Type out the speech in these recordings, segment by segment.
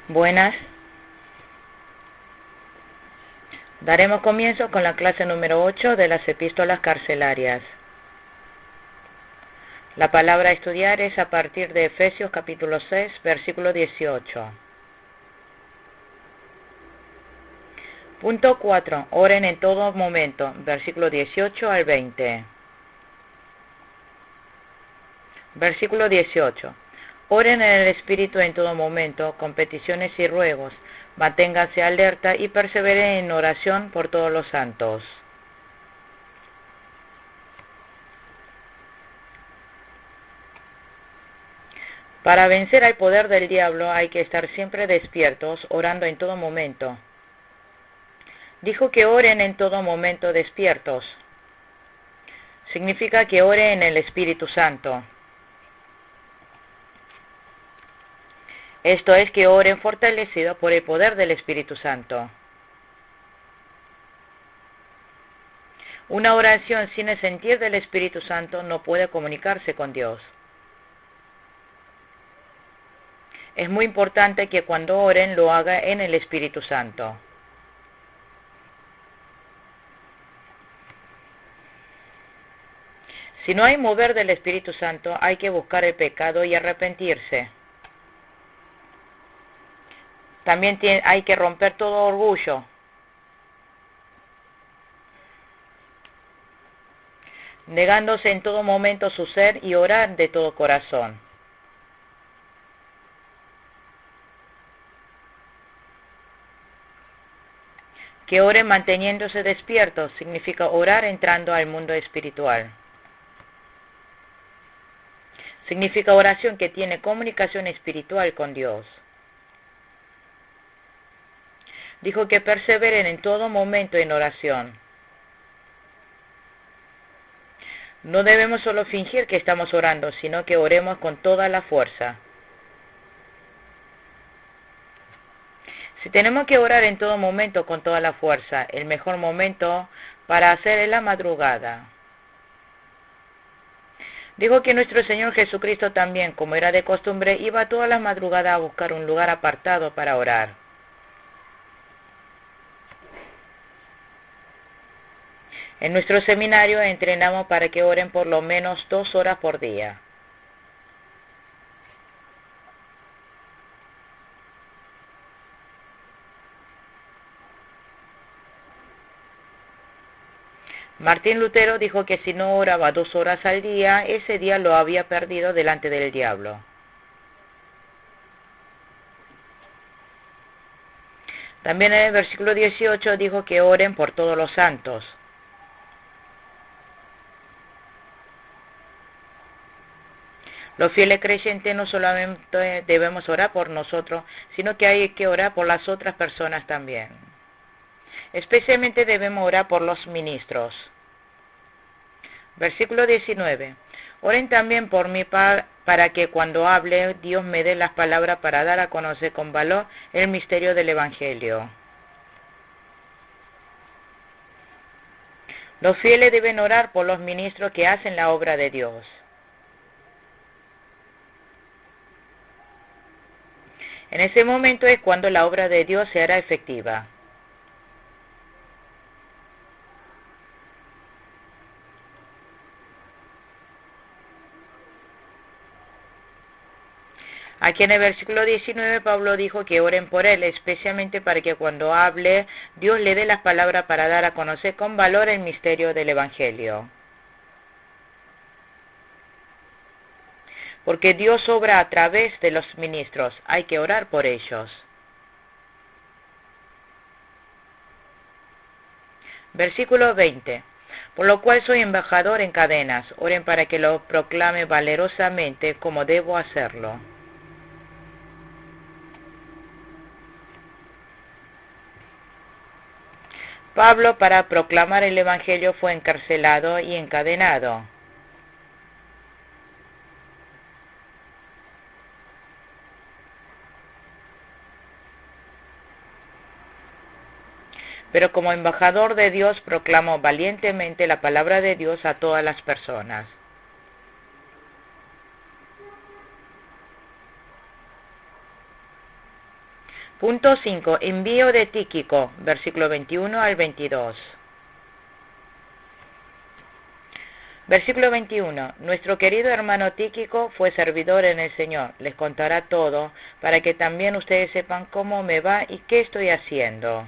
Buenas. Daremos comienzo con la clase número 8 de las epístolas carcelarias. La palabra a estudiar es a partir de Efesios capítulo 6, versículo 18. Punto 4. Oren en todo momento, versículo 18 al 20. Versículo 18. Oren en el Espíritu en todo momento, con peticiones y ruegos. Manténganse alerta y perseveren en oración por todos los santos. Para vencer al poder del diablo hay que estar siempre despiertos, orando en todo momento. Dijo que oren en todo momento despiertos. Significa que oren en el Espíritu Santo. Esto es que oren fortalecidos por el poder del Espíritu Santo. Una oración sin el sentir del Espíritu Santo no puede comunicarse con Dios. Es muy importante que cuando oren lo haga en el Espíritu Santo. Si no hay mover del Espíritu Santo, hay que buscar el pecado y arrepentirse. También hay que romper todo orgullo. Negándose en todo momento su ser y orar de todo corazón. Que oren manteniéndose despiertos significa orar entrando al mundo espiritual. Significa oración que tiene comunicación espiritual con Dios. Dijo que perseveren en todo momento en oración. No debemos solo fingir que estamos orando, sino que oremos con toda la fuerza. Si tenemos que orar en todo momento con toda la fuerza, el mejor momento para hacer es la madrugada. Dijo que nuestro Señor Jesucristo también, como era de costumbre, iba todas las madrugadas a buscar un lugar apartado para orar. En nuestro seminario entrenamos para que oren por lo menos 2 horas por día. Martín Lutero dijo que si no oraba 2 horas al día, ese día lo había perdido delante del diablo. También en el versículo 18 dijo que oren por todos los santos. Los fieles creyentes no solamente debemos orar por nosotros, sino que hay que orar por las otras personas también. Especialmente debemos orar por los ministros. Versículo 19. Oren también por mí para que cuando hable Dios me dé las palabras para dar a conocer con valor el misterio del Evangelio. Los fieles deben orar por los ministros que hacen la obra de Dios. En ese momento es cuando la obra de Dios se hará efectiva. Aquí en el versículo 19 Pablo dijo que oren por él, especialmente para que cuando hable Dios le dé las palabras para dar a conocer con valor el misterio del Evangelio. Porque Dios obra a través de los ministros, hay que orar por ellos. Versículo 20. Por lo cual soy embajador en cadenas, oren para que lo proclame valerosamente como debo hacerlo. Pablo, para proclamar el Evangelio, fue encarcelado y encadenado. Pero como embajador de Dios proclamo valientemente la palabra de Dios a todas las personas. Punto 5. Envío de Tíquico, versículo 21 al 22. Versículo 21. Nuestro querido hermano Tíquico fue servidor en el Señor. Les contará todo, para que también ustedes sepan cómo me va y qué estoy haciendo.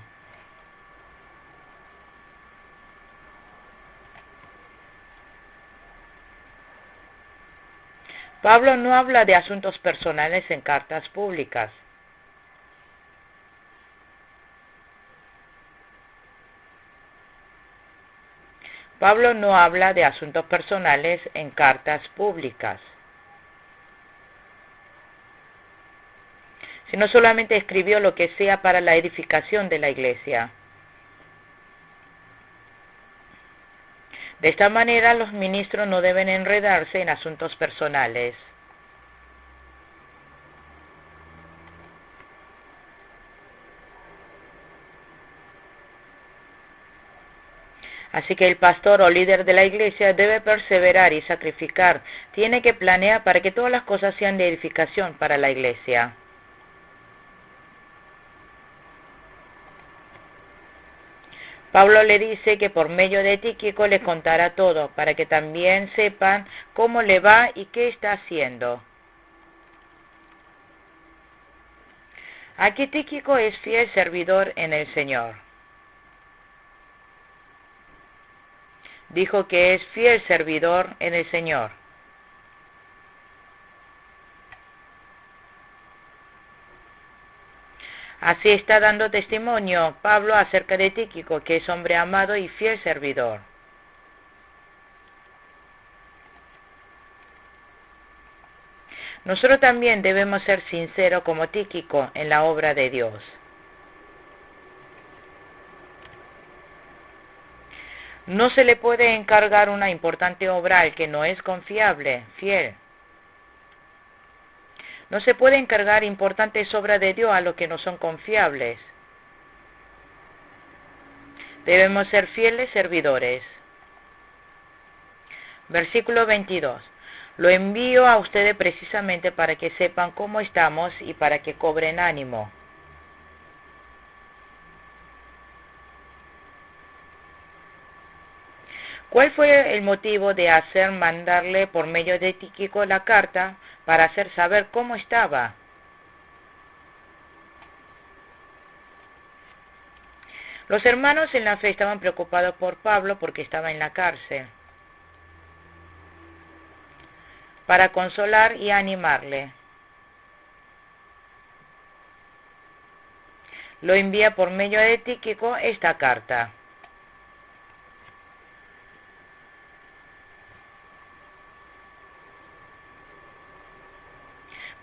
Pablo no habla de asuntos personales en cartas públicas. Pablo no habla de asuntos personales en cartas públicas, sino solamente escribió lo que sea para la edificación de la iglesia. De esta manera, los ministros no deben enredarse en asuntos personales. Así que el pastor o líder de la iglesia debe perseverar y sacrificar, tiene que planear para que todas las cosas sean de edificación para la iglesia. Pablo le dice que por medio de Tíquico le contará todo, para que también sepan cómo le va y qué está haciendo. Aquí Tíquico es fiel servidor en el Señor. Dijo que es fiel servidor en el Señor. Así está dando testimonio Pablo acerca de Tíquico, que es hombre amado y fiel servidor. Nosotros también debemos ser sinceros como Tíquico en la obra de Dios. No se le puede encargar una importante obra al que no es confiable, fiel. No se puede encargar importantes obras de Dios a los que no son confiables. Debemos ser fieles servidores. Versículo 22. Lo envío a ustedes precisamente para que sepan cómo estamos y para que cobren ánimo. ¿Cuál fue el motivo de hacer mandarle por medio de Tíquico la carta para hacer saber cómo estaba? Los hermanos en la fe estaban preocupados por Pablo porque estaba en la cárcel, para consolar y animarle. Lo envía por medio de Tíquico esta carta.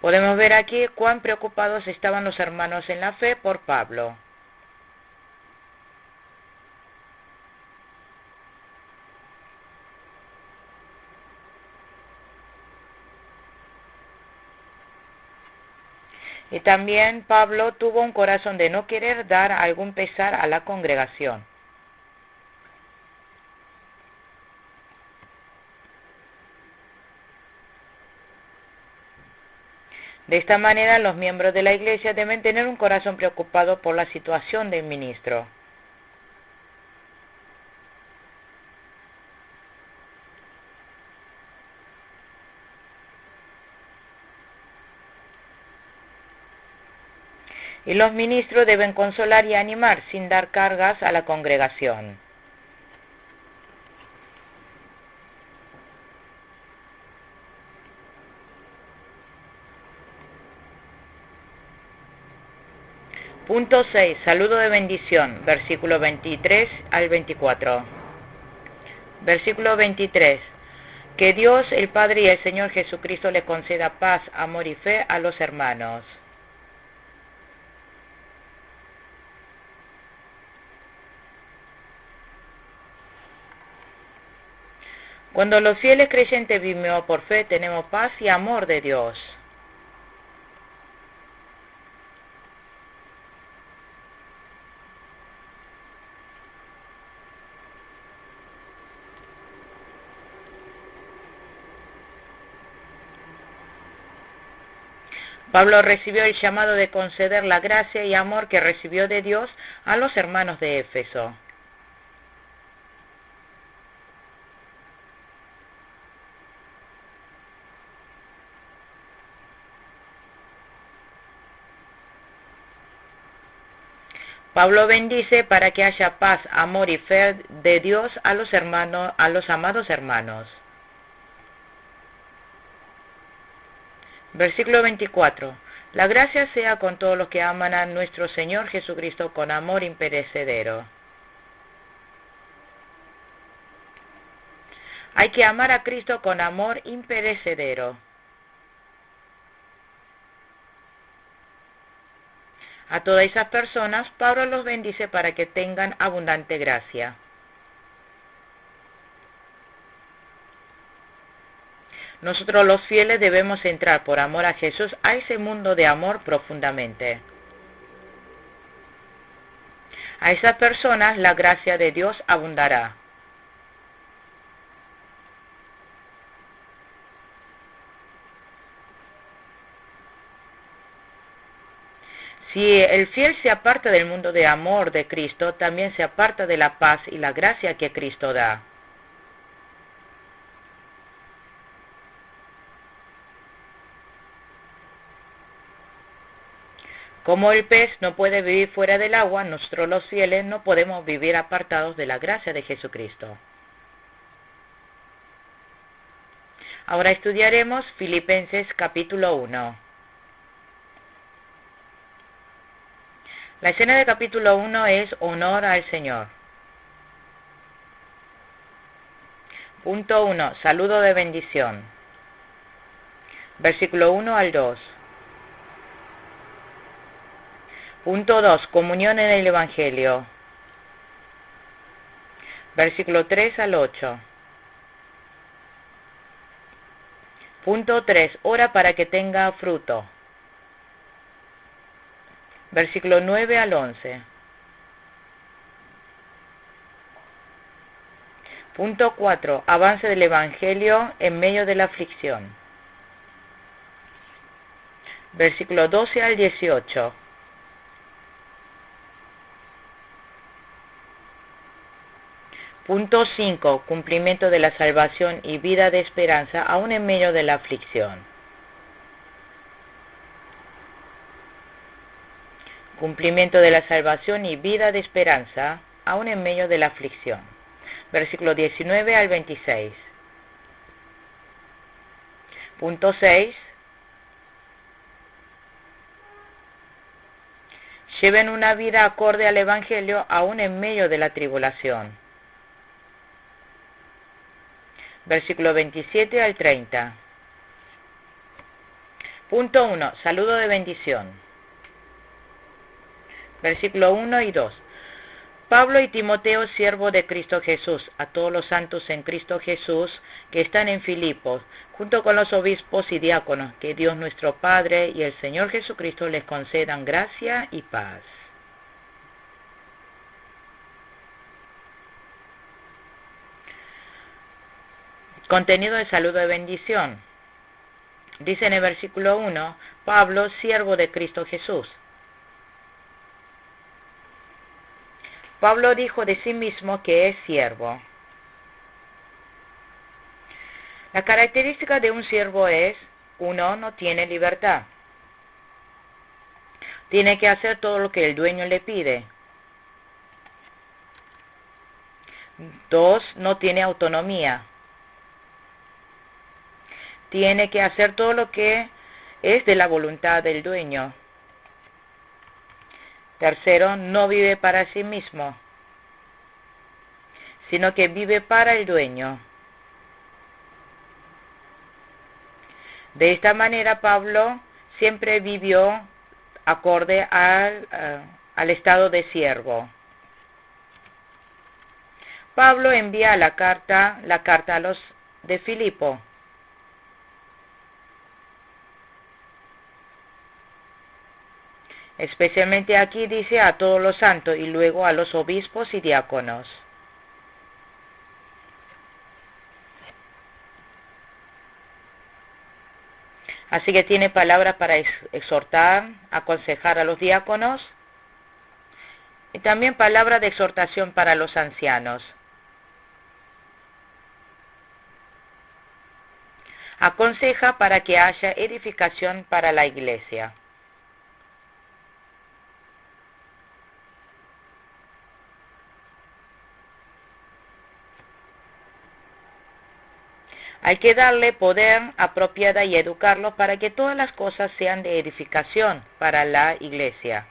Podemos ver aquí cuán preocupados estaban los hermanos en la fe por Pablo. Y también Pablo tuvo un corazón de no querer dar algún pesar a la congregación. De esta manera, los miembros de la iglesia deben tener un corazón preocupado por la situación del ministro. Y los ministros deben consolar y animar sin dar cargas a la congregación. Punto 6. Saludo de bendición. Versículo 23 al 24. Versículo 23. Que Dios, el Padre y el Señor Jesucristo le conceda paz, amor y fe a los hermanos. Cuando los fieles creyentes vivimos por fe, tenemos paz y amor de Dios. Pablo recibió el llamado de conceder la gracia y amor que recibió de Dios a los hermanos de Éfeso. Pablo bendice para que haya paz, amor y fe de Dios a los hermanos, a los amados hermanos. Versículo 24. La gracia sea con todos los que aman a nuestro Señor Jesucristo con amor imperecedero. Hay que amar a Cristo con amor imperecedero. A todas esas personas, Pablo los bendice para que tengan abundante gracia. Nosotros los fieles debemos entrar por amor a Jesús a ese mundo de amor profundamente. A esas personas la gracia de Dios abundará. Si el fiel se aparta del mundo de amor de Cristo, también se aparta de la paz y la gracia que Cristo da. Como el pez no puede vivir fuera del agua, nosotros los fieles no podemos vivir apartados de la gracia de Jesucristo. Ahora estudiaremos Filipenses capítulo 1. La escena del capítulo 1 es honor al Señor. Punto 1. Saludo de bendición. Versículo 1 al 2. Punto 2. Comunión en el Evangelio. Versículo 3 al 8. Punto 3. Ora para que tenga fruto. Versículo 9 al 11. Punto 4. Avance del Evangelio en medio de la aflicción. Versículo 12 al 18. Punto 5. Cumplimiento de la salvación y vida de esperanza aún en medio de la aflicción. Cumplimiento de la salvación y vida de esperanza aún en medio de la aflicción. Versículo 19 al 26. Punto 6. Lleven una vida acorde al Evangelio aún en medio de la tribulación. Versículo 27 al 30. Punto 1. Saludo de bendición. Versículo 1 y 2. Pablo y Timoteo, siervo de Cristo Jesús, a todos los santos en Cristo Jesús que están en Filipos, junto con los obispos y diáconos, que Dios nuestro Padre y el Señor Jesucristo les concedan gracia y paz. Contenido del saludo de bendición. Dice en el versículo 1, Pablo, siervo de Cristo Jesús. Pablo dijo de sí mismo que es siervo. La característica de un siervo es, 1, no tiene libertad. Tiene que hacer todo lo que el dueño le pide. 2, no tiene autonomía. Tiene que hacer todo lo que es de la voluntad del dueño. 3, no vive para sí mismo, sino que vive para el dueño. De esta manera Pablo siempre vivió acorde al estado de siervo. Pablo envía la carta a los de Filipo. Especialmente aquí dice a todos los santos y luego a los obispos y diáconos. Así que tiene palabras para exhortar, aconsejar a los diáconos y también palabras de exhortación para los ancianos. Aconseja para que haya edificación para la iglesia. Hay que darle poder apropiada y educarlos para que todas las cosas sean de edificación para la iglesia.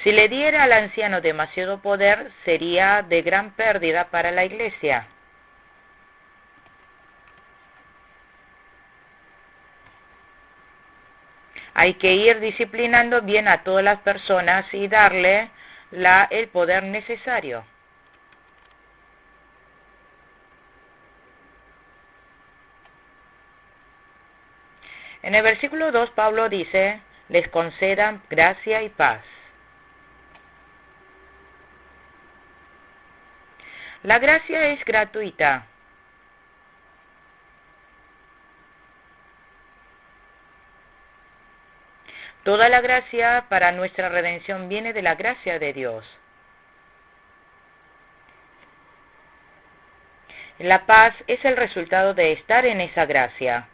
Si le diera al anciano demasiado poder, sería de gran pérdida para la iglesia. Hay que ir disciplinando bien a todas las personas y darle el poder necesario. En el versículo 2 Pablo dice, les concedan gracia y paz. La gracia es gratuita. Toda la gracia para nuestra redención viene de la gracia de Dios. La paz es el resultado de estar en esa gracia.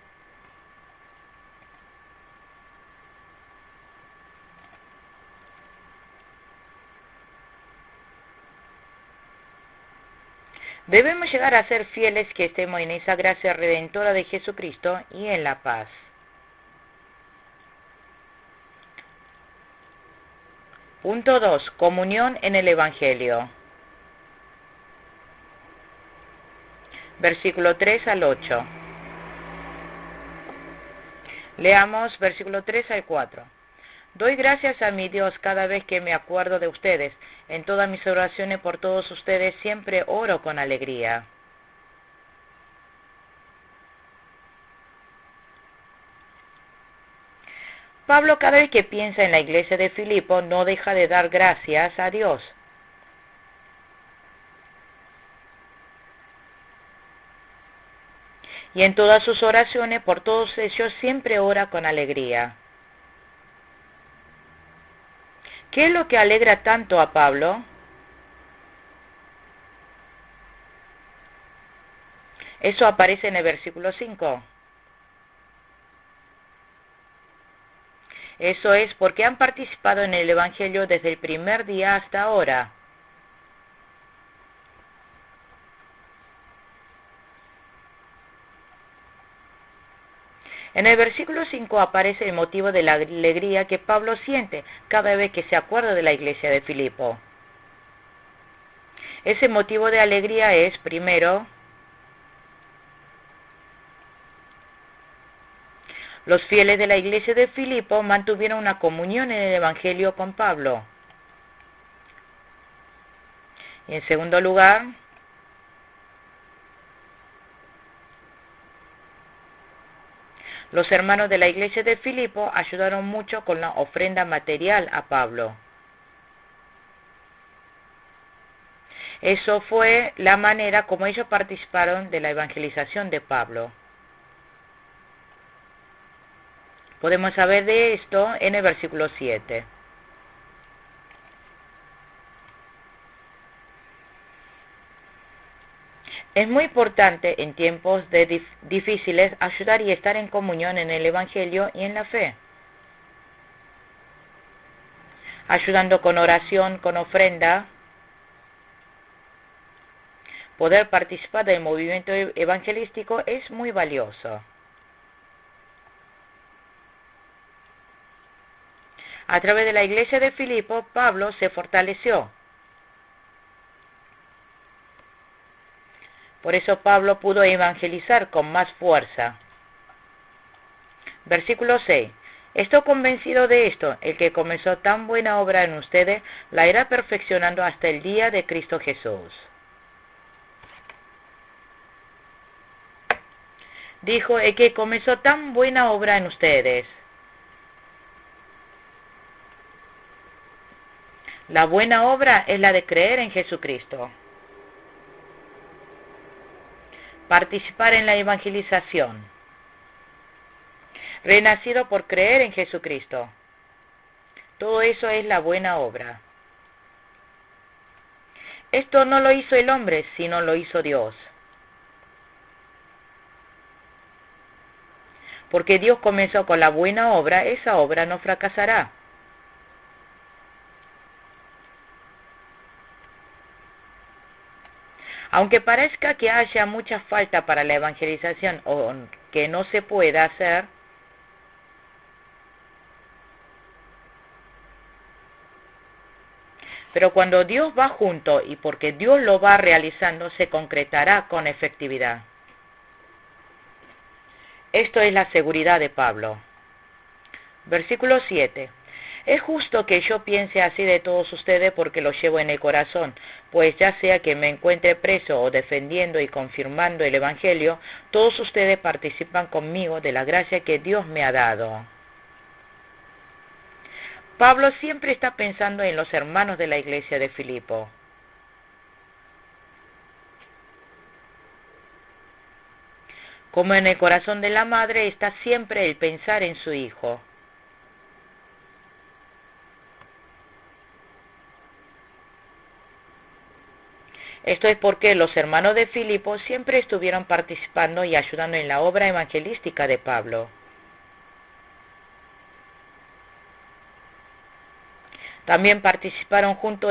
Debemos llegar a ser fieles que estemos en esa gracia redentora de Jesucristo y en la paz. Punto 2. Comunión en el Evangelio. Versículo 3 al 8. Leamos versículo 3 al 4. Doy gracias a mi Dios cada vez que me acuerdo de ustedes. En todas mis oraciones por todos ustedes siempre oro con alegría. Pablo cada vez que piensa en la iglesia de Filipo no deja de dar gracias a Dios. Y en todas sus oraciones por todos ellos siempre ora con alegría. ¿Qué es lo que alegra tanto a Pablo? Eso aparece en el versículo 5. Eso es porque han participado en el Evangelio desde el primer día hasta ahora. En el versículo 5 aparece el motivo de la alegría que Pablo siente cada vez que se acuerda de la iglesia de Filipo. Ese motivo de alegría es, primero, los fieles de la iglesia de Filipo mantuvieron una comunión en el Evangelio con Pablo. Y en segundo lugar, los hermanos de la iglesia de Filipo ayudaron mucho con la ofrenda material a Pablo. Eso fue la manera como ellos participaron de la evangelización de Pablo. Podemos saber de esto en el versículo 7. Es muy importante en tiempos difíciles ayudar y estar en comunión en el Evangelio y en la fe. Ayudando con oración, con ofrenda, poder participar del movimiento evangelístico es muy valioso. A través de la iglesia de Filipo, Pablo se fortaleció. Por eso Pablo pudo evangelizar con más fuerza. Versículo 6. Estoy convencido de esto, el que comenzó tan buena obra en ustedes, la irá perfeccionando hasta el día de Cristo Jesús. Dijo, el que comenzó tan buena obra en ustedes. La buena obra es la de creer en Jesucristo. Participar en la evangelización. Renacido por creer en Jesucristo. Todo eso es la buena obra. Esto no lo hizo el hombre, sino lo hizo Dios. Porque Dios comenzó con la buena obra, esa obra no fracasará. Aunque parezca que haya mucha falta para la evangelización o que no se pueda hacer, pero cuando Dios va junto y porque Dios lo va realizando, se concretará con efectividad. Esto es la seguridad de Pablo. Versículo 7. Es justo que yo piense así de todos ustedes porque lo llevo en el corazón, pues ya sea que me encuentre preso o defendiendo y confirmando el Evangelio, todos ustedes participan conmigo de la gracia que Dios me ha dado. Pablo siempre está pensando en los hermanos de la iglesia de Filipo. Como en el corazón de la madre está siempre el pensar en su hijo. Esto es porque los hermanos de Filipo siempre estuvieron participando y ayudando en la obra evangelística de Pablo. También participaron junto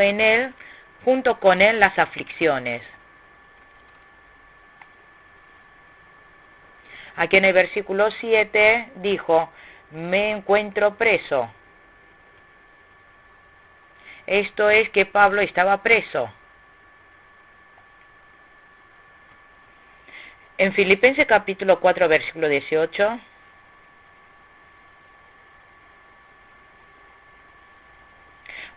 con él las aflicciones. Aquí en el versículo 7 dijo, me encuentro preso. Esto es que Pablo estaba preso. En Filipenses capítulo 4, versículo 18,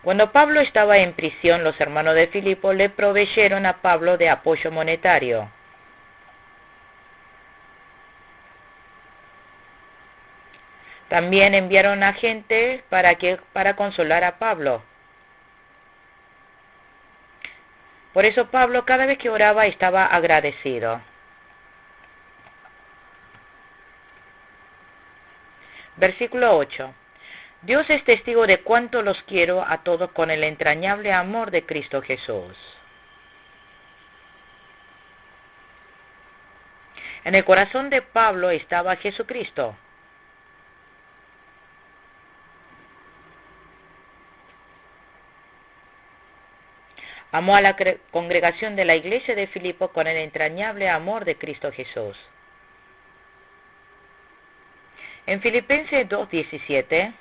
cuando Pablo estaba en prisión, los hermanos de Filipo le proveyeron a Pablo de apoyo monetario. También enviaron a gente para consolar a Pablo. Por eso Pablo cada vez que oraba estaba agradecido. Versículo 8. Dios es testigo de cuánto los quiero a todos con el entrañable amor de Cristo Jesús. En el corazón de Pablo estaba Jesucristo. Amó a la congregación de la iglesia de Filipo con el entrañable amor de Cristo Jesús. En Filipenses 2:17,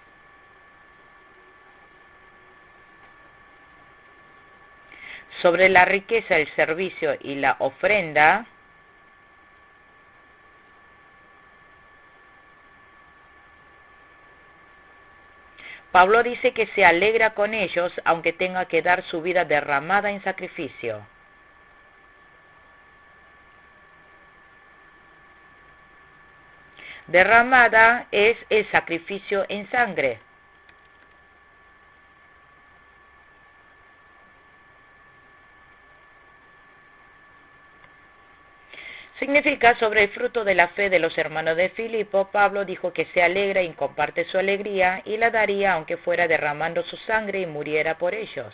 sobre la riqueza, el servicio y la ofrenda, Pablo dice que se alegra con ellos aunque tenga que dar su vida derramada en sacrificio. Derramada es el sacrificio en sangre. Significa sobre el fruto de la fe de los hermanos de Filipo, Pablo dijo que se alegra y comparte su alegría y la daría aunque fuera derramando su sangre y muriera por ellos.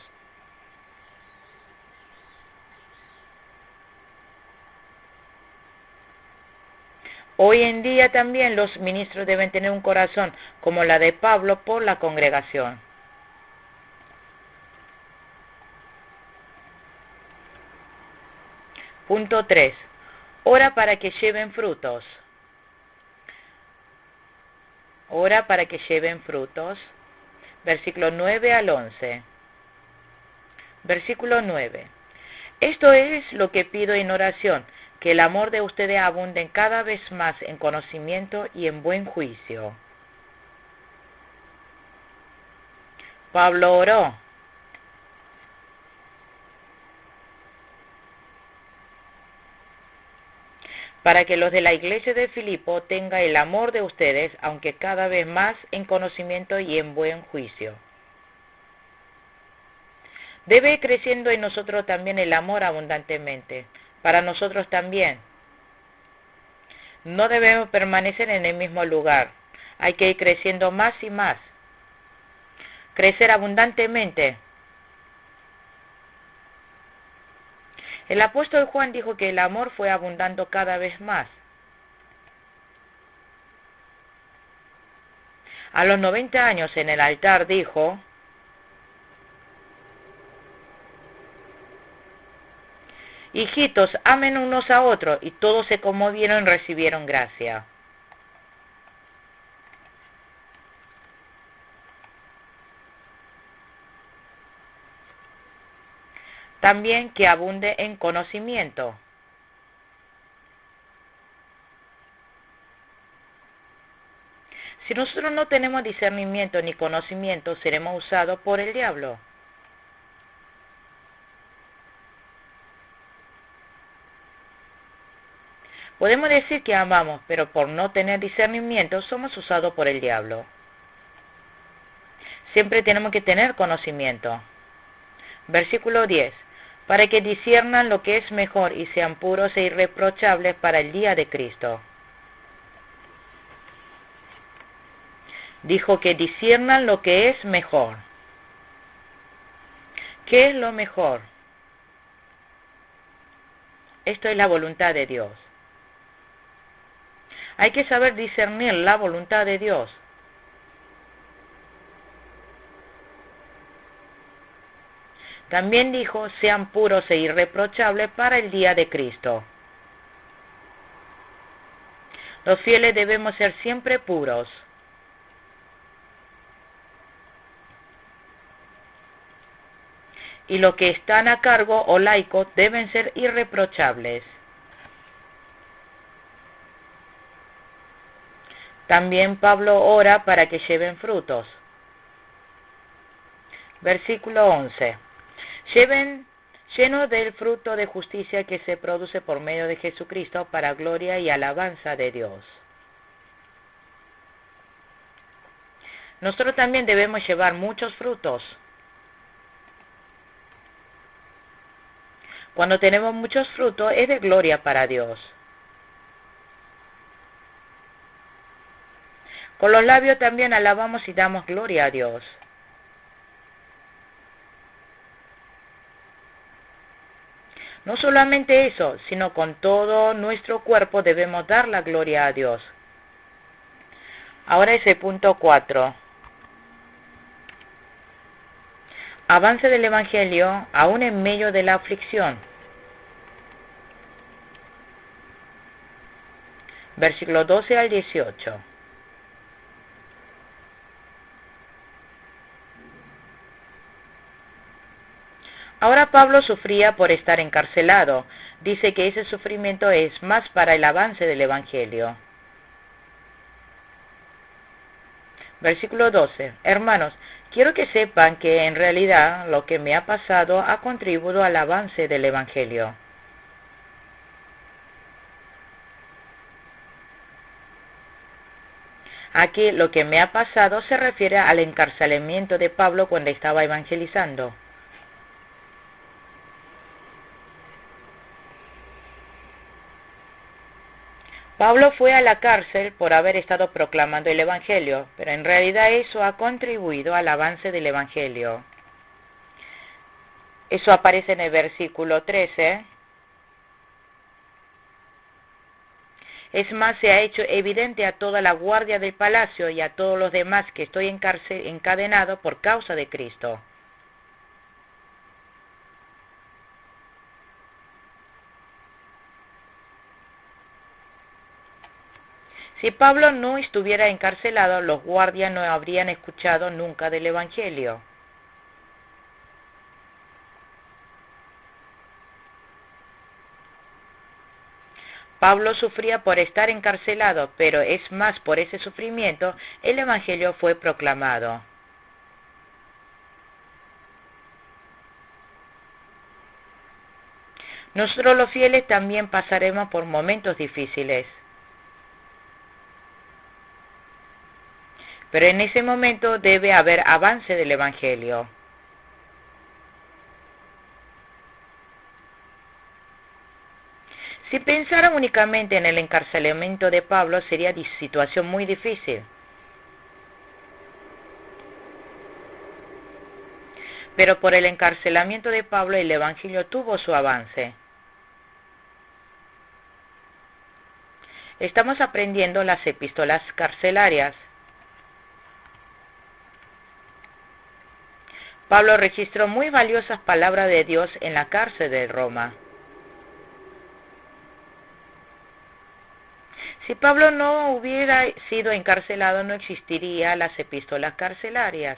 Hoy en día también los ministros deben tener un corazón como la de Pablo por la congregación. Punto 3. Ora para que lleven frutos. Ora para que lleven frutos. Versículo 9 al 11. Versículo 9. Esto es lo que pido en oración, que el amor de ustedes abunde cada vez más en conocimiento y en buen juicio. Pablo oró. Para que los de la iglesia de Filipo tengan el amor de ustedes, aunque cada vez más en conocimiento y en buen juicio. Debe ir creciendo en nosotros también el amor abundantemente, para nosotros también. No debemos permanecer en el mismo lugar, hay que ir creciendo más y más, crecer abundantemente. El apóstol Juan dijo que el amor fue abundando cada vez más. A los 90 años en el altar dijo: hijitos, amen unos a otros, y todos se conmovieron y recibieron gracia. También que abunde en conocimiento. Si nosotros no tenemos discernimiento ni conocimiento, seremos usados por el diablo. Podemos decir que amamos, pero por no tener discernimiento somos usados por el diablo. Siempre tenemos que tener conocimiento. Versículo 10. Para que disciernan lo que es mejor y sean puros e irreprochables para el día de Cristo. Dijo que disciernan lo que es mejor. ¿Qué es lo mejor? Esto es la voluntad de Dios. Hay que saber discernir la voluntad de Dios. También dijo, sean puros e irreprochables para el día de Cristo. Los fieles debemos ser siempre puros. Y los que están a cargo o laicos deben ser irreprochables. También Pablo ora para que lleven frutos. Versículo 11. Llenos del fruto de justicia que se produce por medio de Jesucristo para gloria y alabanza de Dios. Nosotros también debemos llevar muchos frutos. Cuando tenemos muchos frutos es de gloria para Dios. Con los labios también alabamos y damos gloria a Dios. No solamente eso, sino con todo nuestro cuerpo debemos dar la gloria a Dios. Ahora es el punto 4. Avance del Evangelio aún en medio de la aflicción. Versículo 12 al 18. Ahora Pablo sufría por estar encarcelado. Dice que ese sufrimiento es más para el avance del Evangelio. Versículo 12. Hermanos, quiero que sepan que en realidad lo que me ha pasado ha contribuido al avance del Evangelio. Aquí lo que me ha pasado se refiere al encarcelamiento de Pablo cuando estaba evangelizando. Pablo fue a la cárcel por haber estado proclamando el Evangelio, pero en realidad eso ha contribuido al avance del Evangelio. Eso aparece en el versículo 13. Es más, se ha hecho evidente a toda la guardia del palacio y a todos los demás que estoy encadenado por causa de Cristo. Si Pablo no estuviera encarcelado, los guardias no habrían escuchado nunca del Evangelio. Pablo sufría por estar encarcelado, pero es más por ese sufrimiento el Evangelio fue proclamado. Nosotros los fieles también pasaremos por momentos difíciles. Pero en ese momento debe haber avance del Evangelio. Si pensaran únicamente en el encarcelamiento de Pablo, sería situación muy difícil. Pero por el encarcelamiento de Pablo, el Evangelio tuvo su avance. Estamos aprendiendo las epístolas carcelarias. Pablo registró muy valiosas palabras de Dios en la cárcel de Roma. Si Pablo no hubiera sido encarcelado, no existirían las epístolas carcelarias.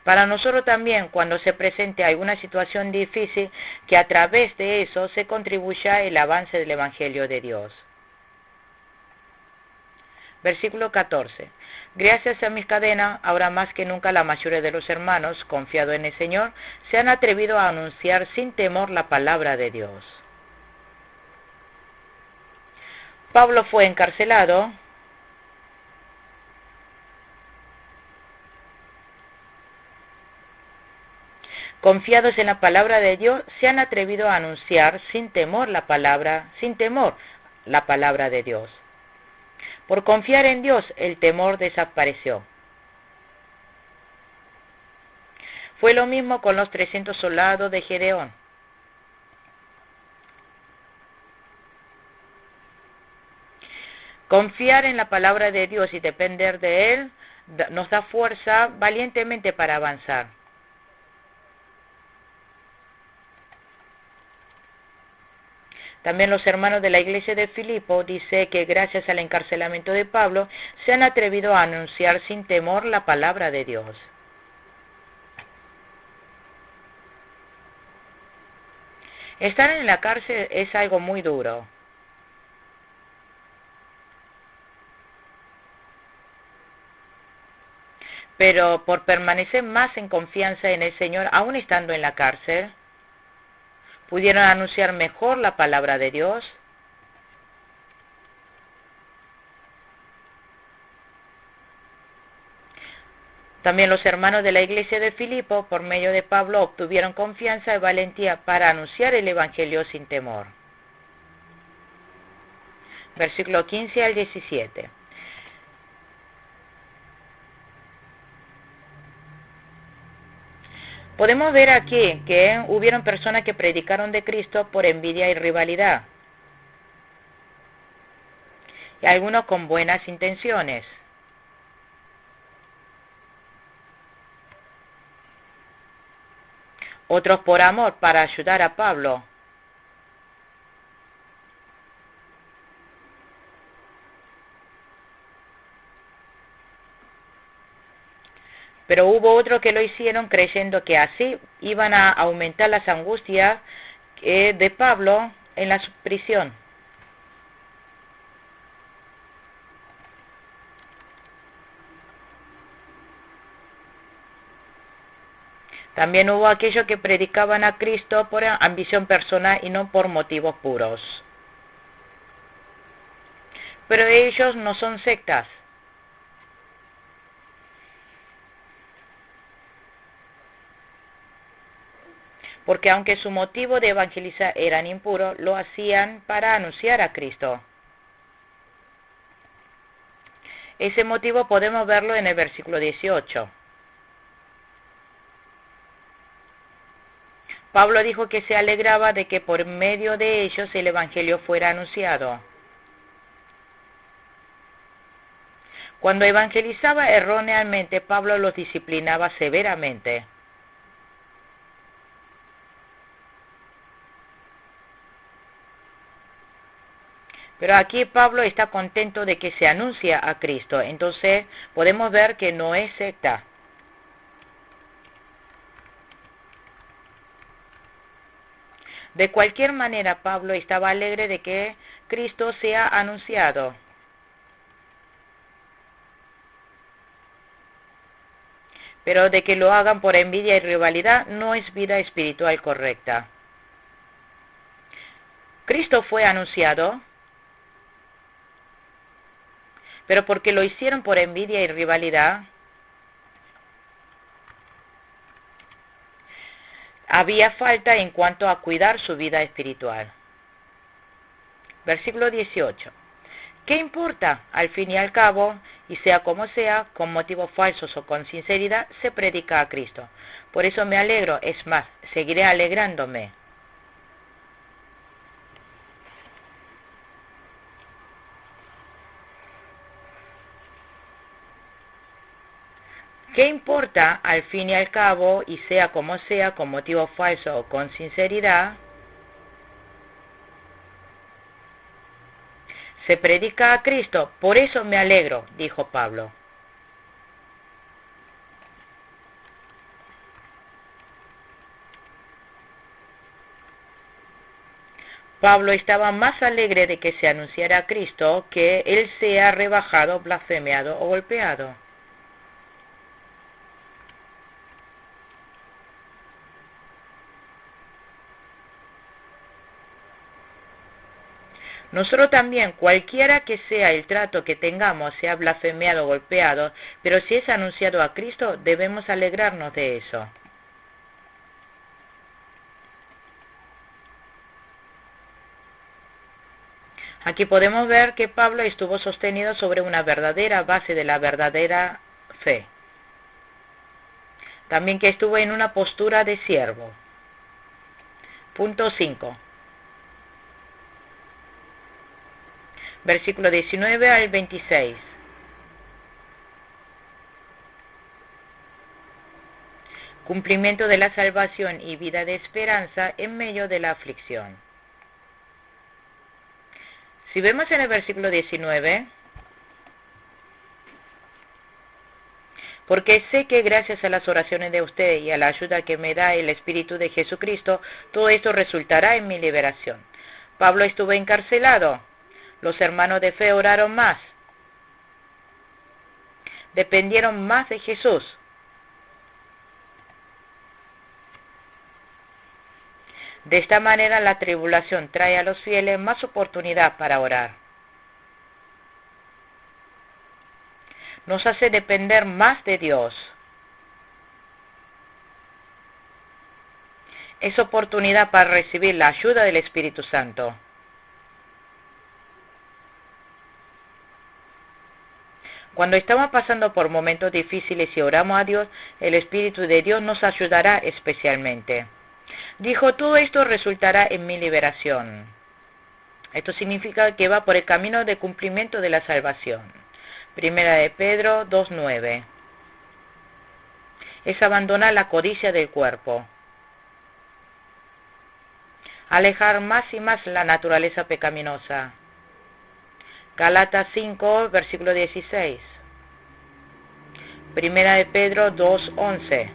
Para nosotros también, cuando se presente alguna situación difícil, que a través de eso se contribuya el avance del Evangelio de Dios. Versículo 14. Gracias a mis cadenas, ahora más que nunca la mayoría de los hermanos, confiado en el Señor, se han atrevido a anunciar sin temor la palabra de Dios. Pablo fue encarcelado. Confiados en la palabra de Dios, se han atrevido a anunciar sin temor la palabra de Dios. Por confiar en Dios, el temor desapareció. Fue lo mismo con los 300 soldados de Gedeón. Confiar en la palabra de Dios y depender de Él nos da fuerza valientemente para avanzar. También los hermanos de la iglesia de Filipo dice que gracias al encarcelamiento de Pablo se han atrevido a anunciar sin temor la palabra de Dios. Estar en la cárcel es algo muy duro. Pero por permanecer más en confianza en el Señor, aún estando en la cárcel, pudieron anunciar mejor la palabra de Dios. También los hermanos de la iglesia de Filipo, por medio de Pablo, obtuvieron confianza y valentía para anunciar el Evangelio sin temor. Versículo 15 al 17. Podemos ver aquí que hubieron personas que predicaron de Cristo por envidia y rivalidad. Y algunos con buenas intenciones. Otros por amor, para ayudar a Pablo. Pero hubo otros que lo hicieron creyendo que así iban a aumentar las angustias de Pablo en la prisión. También hubo aquellos que predicaban a Cristo por ambición personal y no por motivos puros. Pero ellos no son sectas. Porque aunque su motivo de evangelizar eran impuros, lo hacían para anunciar a Cristo. Ese motivo podemos verlo en el versículo 18. Pablo dijo que se alegraba de que por medio de ellos el evangelio fuera anunciado. Cuando evangelizaba erróneamente, Pablo los disciplinaba severamente. Pero aquí Pablo está contento de que se anuncia a Cristo. Entonces podemos ver que no es secta. De cualquier manera, Pablo estaba alegre de que Cristo sea anunciado. Pero de que lo hagan por envidia y rivalidad no es vida espiritual correcta. Cristo fue anunciado, pero porque lo hicieron por envidia y rivalidad, había falta en cuanto a cuidar su vida espiritual. Versículo 18. ¿Qué importa? Al fin y al cabo, y sea como sea, con motivos falsos o con sinceridad, se predica a Cristo. Por eso me alegro, es más, seguiré alegrándome. ¿Qué importa? Al fin y al cabo, y sea como sea, con motivo falso o con sinceridad, se predica a Cristo. Por eso me alegro, dijo Pablo. Pablo estaba más alegre de que se anunciara a Cristo que él sea rebajado, blasfemiado o golpeado. Nosotros también, cualquiera que sea el trato que tengamos, sea blasfemiado o golpeado, pero si es anunciado a Cristo, debemos alegrarnos de eso. Aquí podemos ver que Pablo estuvo sostenido sobre una verdadera base de la verdadera fe. También que estuvo en una postura de siervo. Punto 5. Versículo 19 al 26. Cumplimiento de la salvación y vida de esperanza en medio de la aflicción. Si vemos en el versículo 19, porque sé que gracias a las oraciones de usted y a la ayuda que me da el Espíritu de Jesucristo, todo esto resultará en mi liberación. Pablo estuvo encarcelado. Los hermanos de fe oraron más. Dependieron más de Jesús. De esta manera la tribulación trae a los fieles más oportunidad para orar. Nos hace depender más de Dios. Es oportunidad para recibir la ayuda del Espíritu Santo. Cuando estamos pasando por momentos difíciles y oramos a Dios, el Espíritu de Dios nos ayudará especialmente. Dijo, todo esto resultará en mi liberación. Esto significa que va por el camino de cumplimiento de la salvación. Primera de Pedro 2:9. Es abandonar la codicia del cuerpo. Alejar más y más la naturaleza pecaminosa. Gálatas 5, versículo 16. Primera de Pedro 2:11.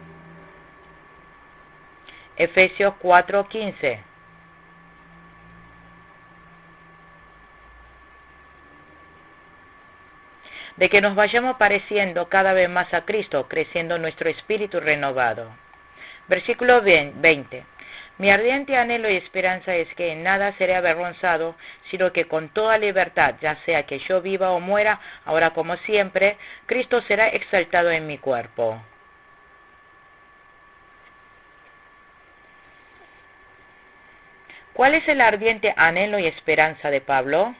Efesios 4:15. De que nos vayamos pareciendo cada vez más a Cristo, creciendo nuestro espíritu renovado. Versículo 20. Mi ardiente anhelo y esperanza es que en nada seré avergonzado, sino que con toda libertad, ya sea que yo viva o muera, ahora como siempre, Cristo será exaltado en mi cuerpo. ¿Cuál es el ardiente anhelo y esperanza de Pablo?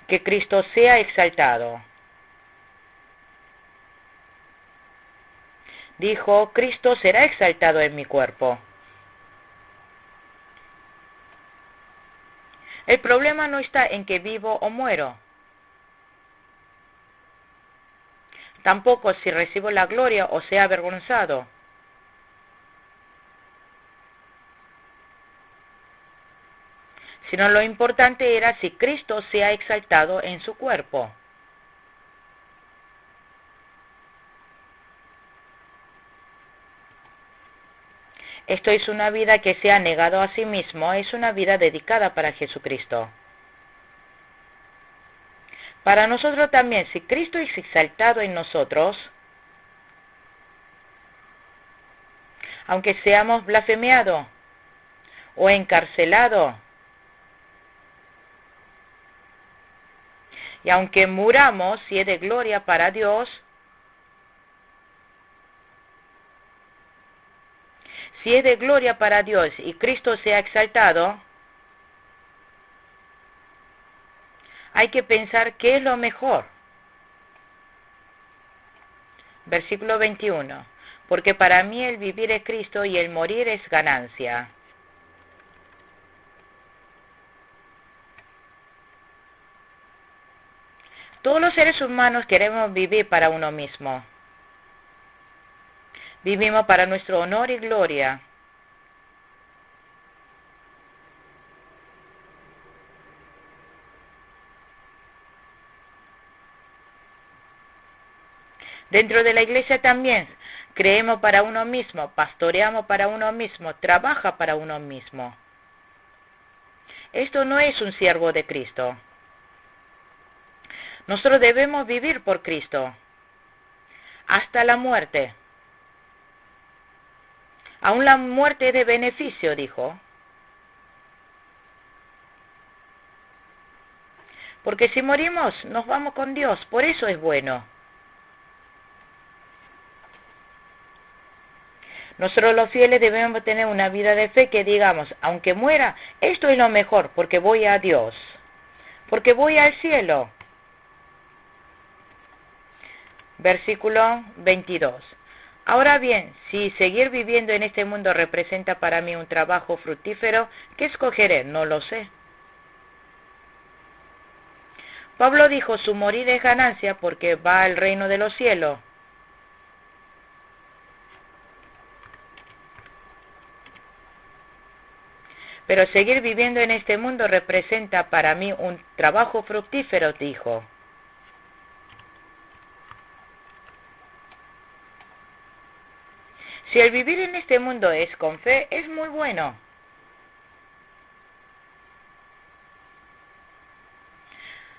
Que Cristo sea exaltado. Dijo, Cristo será exaltado en mi cuerpo. El problema no está en que vivo o muero. Tampoco si recibo la gloria o sea avergonzado. Sino lo importante era si Cristo sea exaltado en su cuerpo. Esto es una vida que se ha negado a sí mismo, es una vida dedicada para Jesucristo. Para nosotros también, si Cristo es exaltado en nosotros, aunque seamos blasfemiados o encarcelados, y aunque muramos, si es de gloria para Dios, Si es de gloria para Dios y Cristo sea exaltado, hay que pensar qué es lo mejor. Versículo 21. Porque para mí el vivir es Cristo y el morir es ganancia. Todos los seres humanos queremos vivir para uno mismo. Vivimos para nuestro honor y gloria. Dentro de la iglesia también creemos para uno mismo, pastoreamos para uno mismo, trabaja para uno mismo. Esto no es un siervo de Cristo. Nosotros debemos vivir por Cristo hasta la muerte. Aún la muerte de beneficio, dijo. Porque si morimos, nos vamos con Dios, por eso es bueno. Nosotros los fieles debemos tener una vida de fe que digamos, aunque muera, esto es lo mejor, porque voy a Dios, porque voy al cielo. Versículo 22. Ahora bien, si seguir viviendo en este mundo representa para mí un trabajo fructífero, ¿qué escogeré? No lo sé. Pablo dijo, su morir es ganancia porque va al reino de los cielos. Pero seguir viviendo en este mundo representa para mí un trabajo fructífero, dijo. Si el vivir en este mundo es con fe, es muy bueno.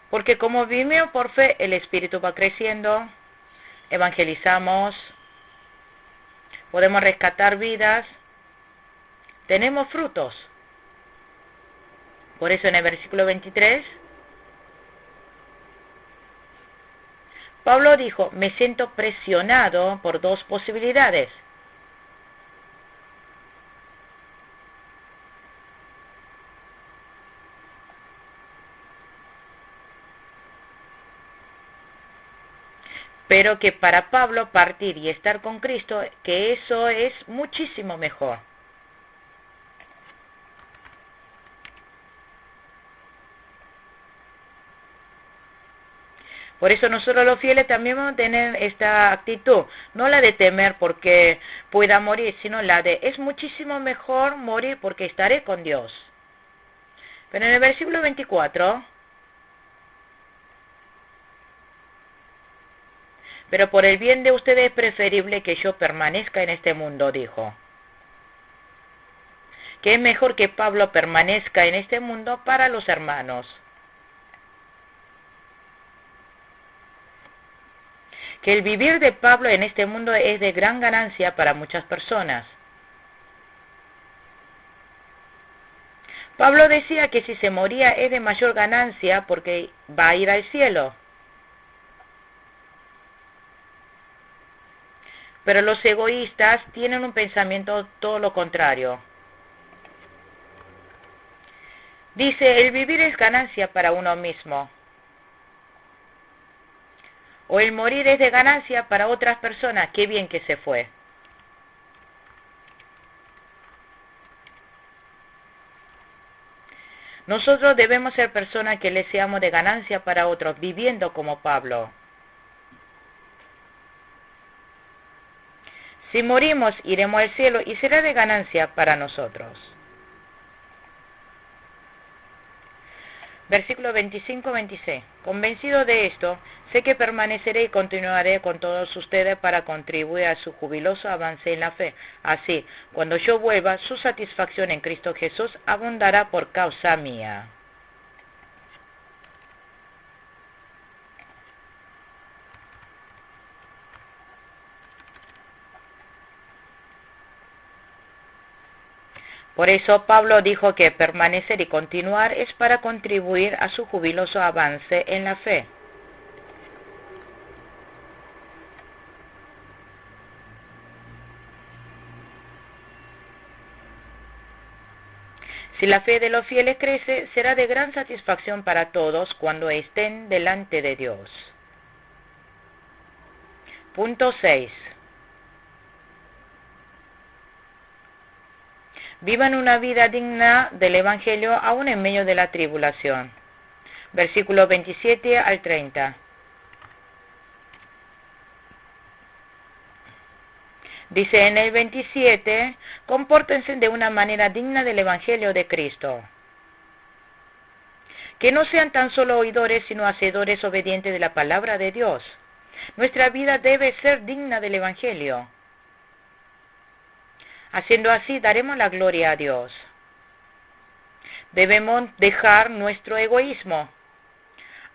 Porque como vivimos por fe, el Espíritu va creciendo, evangelizamos, podemos rescatar vidas, tenemos frutos. Por eso en el versículo 23, Pablo dijo, me siento presionado por dos posibilidades. Pero que para Pablo partir y estar con Cristo, que eso es muchísimo mejor. Por eso nosotros los fieles también vamos a tener esta actitud, no la de temer porque pueda morir, sino la de es muchísimo mejor morir porque estaré con Dios. Pero en el versículo 24, pero por el bien de ustedes es preferible que yo permanezca en este mundo, dijo. Que es mejor que Pablo permanezca en este mundo para los hermanos. Que el vivir de Pablo en este mundo es de gran ganancia para muchas personas. Pablo decía que si se moría es de mayor ganancia porque va a ir al cielo. Pero los egoístas tienen un pensamiento todo lo contrario. Dice, el vivir es ganancia para uno mismo. O el morir es de ganancia para otras personas. Qué bien que se fue. Nosotros debemos ser personas que le seamos de ganancia para otros, viviendo como Pablo. Si morimos, iremos al cielo y será de ganancia para nosotros. Versículo 25-26. Convencido de esto, sé que permaneceré y continuaré con todos ustedes para contribuir a su jubiloso avance en la fe. Así, cuando yo vuelva, su satisfacción en Cristo Jesús abundará por causa mía. Por eso Pablo dijo que permanecer y continuar es para contribuir a su jubiloso avance en la fe. Si la fe de los fieles crece, será de gran satisfacción para todos cuando estén delante de Dios. Punto 6. Vivan una vida digna del Evangelio aún en medio de la tribulación. Versículos 27 al 30. Dice en el 27, compórtense de una manera digna del Evangelio de Cristo. Que no sean tan solo oidores, sino hacedores obedientes de la palabra de Dios. Nuestra vida debe ser digna del Evangelio. Haciendo así, daremos la gloria a Dios. Debemos dejar nuestro egoísmo.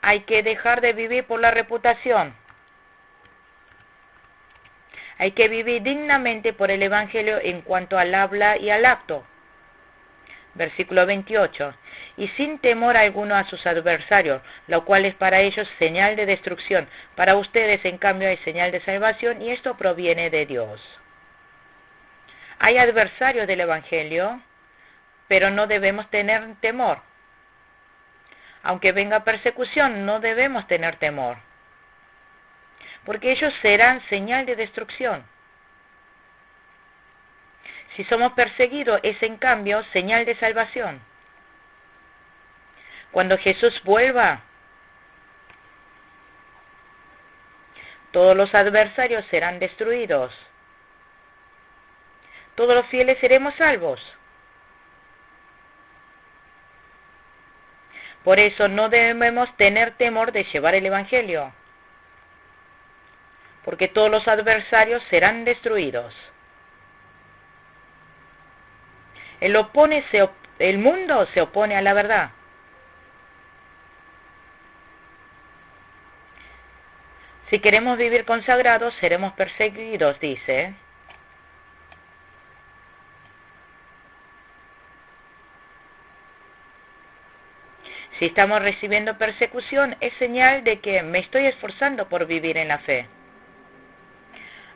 Hay que dejar de vivir por la reputación. Hay que vivir dignamente por el Evangelio en cuanto al habla y al acto. Versículo 28. Y sin temor alguno a sus adversarios, lo cual es para ellos señal de destrucción. Para ustedes, en cambio, hay señal de salvación, y esto proviene de Dios. Hay adversarios del Evangelio, pero no debemos tener temor. Aunque venga persecución, no debemos tener temor, porque ellos serán señal de destrucción. Si somos perseguidos, es en cambio señal de salvación. Cuando Jesús vuelva, todos los adversarios serán destruidos. Todos los fieles seremos salvos. Por eso no debemos tener temor de llevar el Evangelio, porque todos los adversarios serán destruidos. El mundo se opone a la verdad. Si queremos vivir consagrados, seremos perseguidos, dice. Si estamos recibiendo persecución, es señal de que me estoy esforzando por vivir en la fe.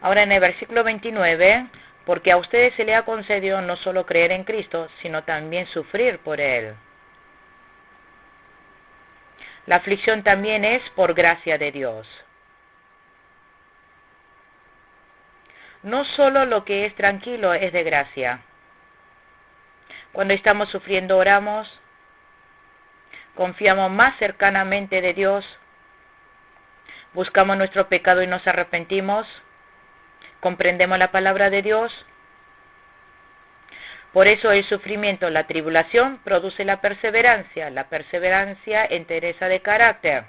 Ahora en el versículo 29, porque a ustedes se les ha concedido no solo creer en Cristo, sino también sufrir por Él. La aflicción también es por gracia de Dios. No solo lo que es tranquilo es de gracia. Cuando estamos sufriendo oramos, confiamos más cercanamente de Dios, buscamos nuestro pecado y nos arrepentimos, comprendemos la palabra de Dios. Por eso el sufrimiento, la tribulación, produce la perseverancia entereza de carácter.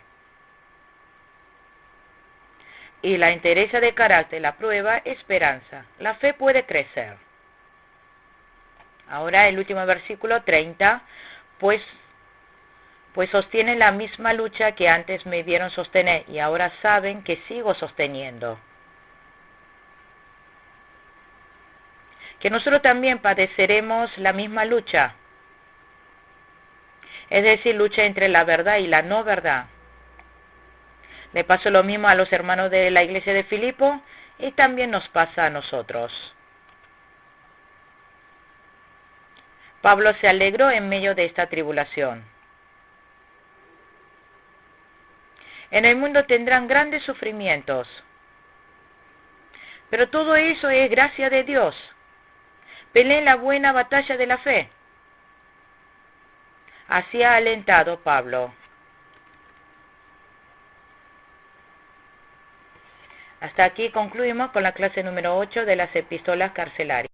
Y la entereza de carácter, la prueba, esperanza. La fe puede crecer. Ahora el último versículo 30, pues sostienen la misma lucha que antes me vieron sostener y ahora saben que sigo sosteniendo. Que nosotros también padeceremos la misma lucha, es decir, lucha entre la verdad y la no verdad. Le pasó lo mismo a los hermanos de la iglesia de Filipo y también nos pasa a nosotros. Pablo se alegró en medio de esta tribulación. En el mundo tendrán grandes sufrimientos, pero todo eso es gracia de Dios. Peleen la buena batalla de la fe. Así ha alentado Pablo. Hasta aquí concluimos con la clase número 8 de las epístolas carcelarias.